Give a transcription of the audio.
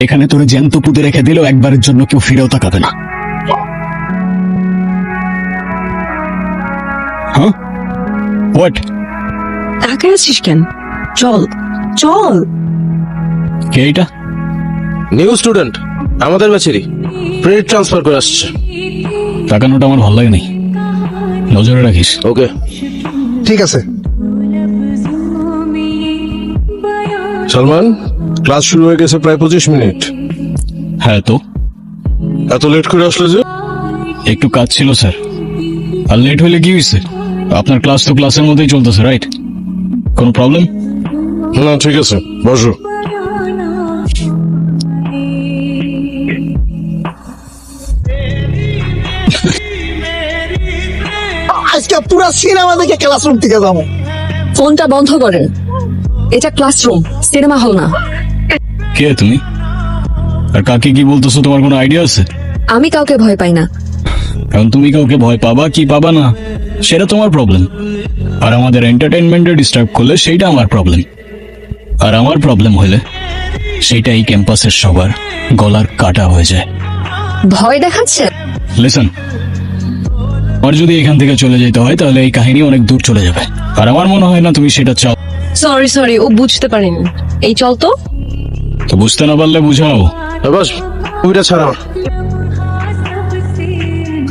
এখানে তোরে জ্যান্ত পুঁতে রেখে দিলেও একবারের জন্য কেউ ফিরেও তাকাবে না। হ্যাঁ, হোয়াট? তাকায় আছিস কেন? চল চল। কে এটা? নিউ স্টুডেন্ট, আমাদের ব্যাচেরই, ক্রেডিট ট্রান্সফার করে আসছে। তাকানোটা আমার ভালো লাগে নাই, নজরে রাখিস। ওকে, ঠিক আছে। সালমান, ক্লাস শুরু হয়ে গেছে প্রায় 25 মিনিট। হ্যাঁ তো এত লেট করে আসলে যে? একটু কাজ ছিল স্যার। আর লেট হইলে কি হয়েছে? আপনার ক্লাস তো ক্লাসের মধ্যেই চলতেছে, রাইট? কোনো প্রবলেম? না, ঠিক আছে, বসো। আজকে পুরো সিনেমা দেখে ক্লাসরুম থেকে যাবো। ফোনটা বন্ধ করেন। এটা ক্লাসরুম, সিনেমা হল না। কে তুমি? আর কাকে কি বলতেছো, তোমার কোনো আইডিয়া আছে? আমি কাউকে ভয় পাই না। এখন তুমি কাউকে ভয় পাবা কি পাবা না সেটা তোমার প্রবলেম, আর আমাদের এন্টারটেইনমেন্টে ডিস্টার্ব করলে সেইটা আমার প্রবলেম। আর আমার প্রবলেম হলে সেইটা এই ক্যাম্পাসের সবার গলার কাটা হয়ে যায়। ভয় দেখাচ্ছে? লিসন, আর যদি এখান থেকে চলে যেতে হয় তাহলে এই কাহিনী অনেক দূর চলে যাবে, আর আমার মনে হয় না তুমি সেটা চাও। সরি, ও বুঝতে পারেনি। এই চল তো। তো বুঝতে না পারলে বুঝাও। বাস, ওইটা ছাড়া।